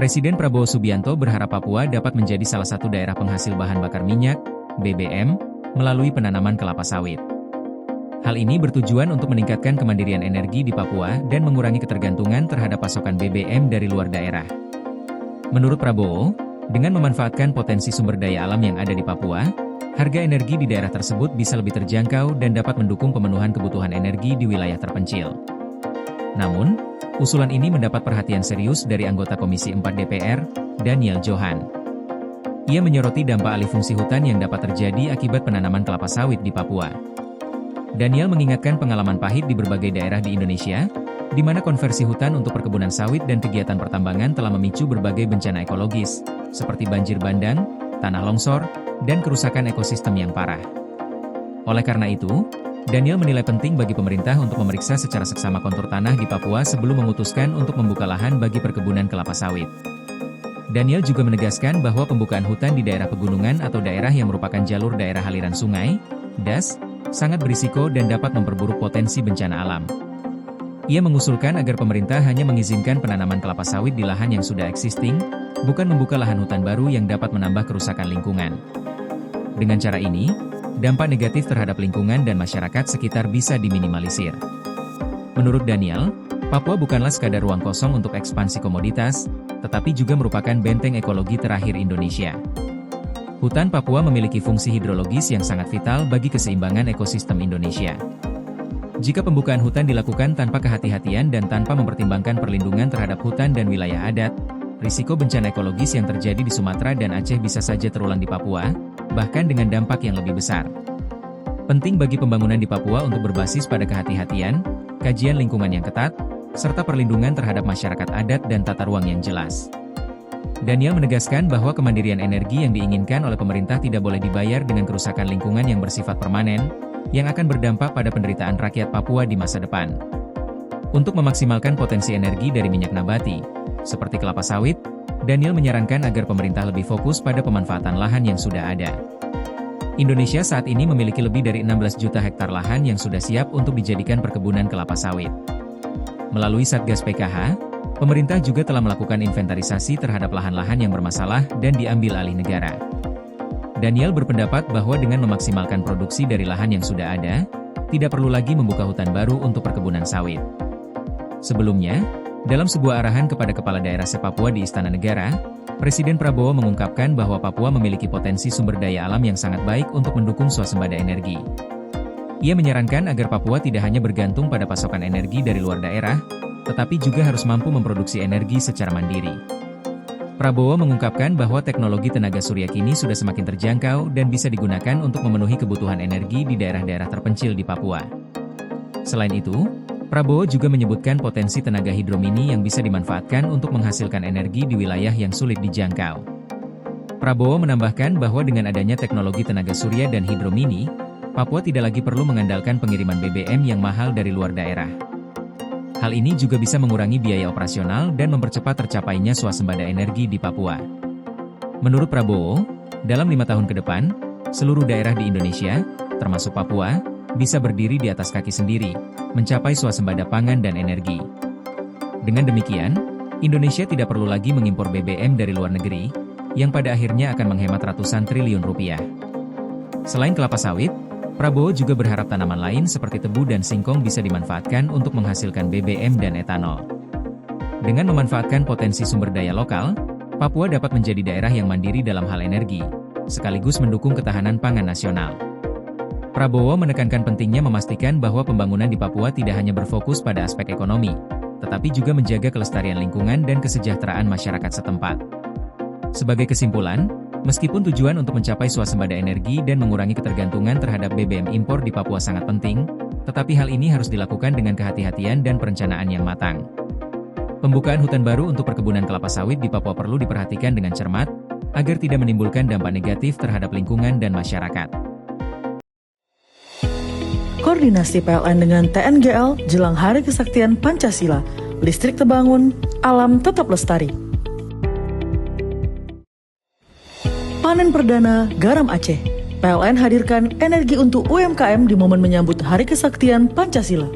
Presiden Prabowo Subianto berharap Papua dapat menjadi salah satu daerah penghasil bahan bakar minyak, BBM, melalui penanaman kelapa sawit. Hal ini bertujuan untuk meningkatkan kemandirian energi di Papua dan mengurangi ketergantungan terhadap pasokan BBM dari luar daerah. Menurut Prabowo, dengan memanfaatkan potensi sumber daya alam yang ada di Papua, harga energi di daerah tersebut bisa lebih terjangkau dan dapat mendukung pemenuhan kebutuhan energi di wilayah terpencil. Namun, usulan ini mendapat perhatian serius dari anggota Komisi 4 DPR, Daniel Johan. Ia menyoroti dampak alih fungsi hutan yang dapat terjadi akibat penanaman kelapa sawit di Papua. Daniel mengingatkan pengalaman pahit di berbagai daerah di Indonesia, di mana konversi hutan untuk perkebunan sawit dan kegiatan pertambangan telah memicu berbagai bencana ekologis, seperti banjir bandang, tanah longsor, dan kerusakan ekosistem yang parah. Oleh karena itu, Daniel menilai penting bagi pemerintah untuk memeriksa secara seksama kontur tanah di Papua sebelum memutuskan untuk membuka lahan bagi perkebunan kelapa sawit. Daniel juga menegaskan bahwa pembukaan hutan di daerah pegunungan atau daerah yang merupakan jalur daerah aliran sungai, DAS, sangat berisiko dan dapat memperburuk potensi bencana alam. Ia mengusulkan agar pemerintah hanya mengizinkan penanaman kelapa sawit di lahan yang sudah existing, bukan membuka lahan hutan baru yang dapat menambah kerusakan lingkungan. Dengan cara ini, dampak negatif terhadap lingkungan dan masyarakat sekitar bisa diminimalisir. Menurut Daniel, Papua bukanlah sekadar ruang kosong untuk ekspansi komoditas, tetapi juga merupakan benteng ekologi terakhir Indonesia. Hutan Papua memiliki fungsi hidrologis yang sangat vital bagi keseimbangan ekosistem Indonesia. Jika pembukaan hutan dilakukan tanpa kehati-hatian dan tanpa mempertimbangkan perlindungan terhadap hutan dan wilayah adat, risiko bencana ekologis yang terjadi di Sumatera dan Aceh bisa saja terulang di Papua, bahkan dengan dampak yang lebih besar. Penting bagi pembangunan di Papua untuk berbasis pada kehati-hatian, kajian lingkungan yang ketat, serta perlindungan terhadap masyarakat adat dan tata ruang yang jelas. Daniel menegaskan bahwa kemandirian energi yang diinginkan oleh pemerintah tidak boleh dibayar dengan kerusakan lingkungan yang bersifat permanen, yang akan berdampak pada penderitaan rakyat Papua di masa depan. Untuk memaksimalkan potensi energi dari minyak nabati, seperti kelapa sawit, Daniel menyarankan agar pemerintah lebih fokus pada pemanfaatan lahan yang sudah ada. Indonesia saat ini memiliki lebih dari 16 juta hektar lahan yang sudah siap untuk dijadikan perkebunan kelapa sawit. Melalui Satgas PKH, pemerintah juga telah melakukan inventarisasi terhadap lahan-lahan yang bermasalah dan diambil alih negara. Daniel berpendapat bahwa dengan memaksimalkan produksi dari lahan yang sudah ada, tidak perlu lagi membuka hutan baru untuk perkebunan sawit. Sebelumnya, dalam sebuah arahan kepada Kepala Daerah se-Papua di Istana Negara, Presiden Prabowo mengungkapkan bahwa Papua memiliki potensi sumber daya alam yang sangat baik untuk mendukung swasembada energi. Ia menyarankan agar Papua tidak hanya bergantung pada pasokan energi dari luar daerah, tetapi juga harus mampu memproduksi energi secara mandiri. Prabowo mengungkapkan bahwa teknologi tenaga surya kini sudah semakin terjangkau dan bisa digunakan untuk memenuhi kebutuhan energi di daerah-daerah terpencil di Papua. Selain itu, Prabowo juga menyebutkan potensi tenaga hidromini yang bisa dimanfaatkan untuk menghasilkan energi di wilayah yang sulit dijangkau. Prabowo menambahkan bahwa dengan adanya teknologi tenaga surya dan hidromini, Papua tidak lagi perlu mengandalkan pengiriman BBM yang mahal dari luar daerah. Hal ini juga bisa mengurangi biaya operasional dan mempercepat tercapainya swasembada energi di Papua. Menurut Prabowo, dalam 5 tahun ke depan, seluruh daerah di Indonesia, termasuk Papua, bisa berdiri di atas kaki sendiri, mencapai swasembada pangan dan energi. Dengan demikian, Indonesia tidak perlu lagi mengimpor BBM dari luar negeri, yang pada akhirnya akan menghemat ratusan triliun rupiah. Selain kelapa sawit, Prabowo juga berharap tanaman lain seperti tebu dan singkong bisa dimanfaatkan untuk menghasilkan BBM dan etanol. Dengan memanfaatkan potensi sumber daya lokal, Papua dapat menjadi daerah yang mandiri dalam hal energi, sekaligus mendukung ketahanan pangan nasional. Prabowo menekankan pentingnya memastikan bahwa pembangunan di Papua tidak hanya berfokus pada aspek ekonomi, tetapi juga menjaga kelestarian lingkungan dan kesejahteraan masyarakat setempat. Sebagai kesimpulan, meskipun tujuan untuk mencapai swasembada energi dan mengurangi ketergantungan terhadap BBM impor di Papua sangat penting, tetapi hal ini harus dilakukan dengan kehati-hatian dan perencanaan yang matang. Pembukaan hutan baru untuk perkebunan kelapa sawit di Papua perlu diperhatikan dengan cermat, agar tidak menimbulkan dampak negatif terhadap lingkungan dan masyarakat. Koordinasi PLN dengan TNGL jelang Hari Kesaktian Pancasila, listrik terbangun, alam tetap lestari. Panen perdana garam Aceh. PLN hadirkan energi untuk UMKM di momen menyambut Hari Kesaktian Pancasila.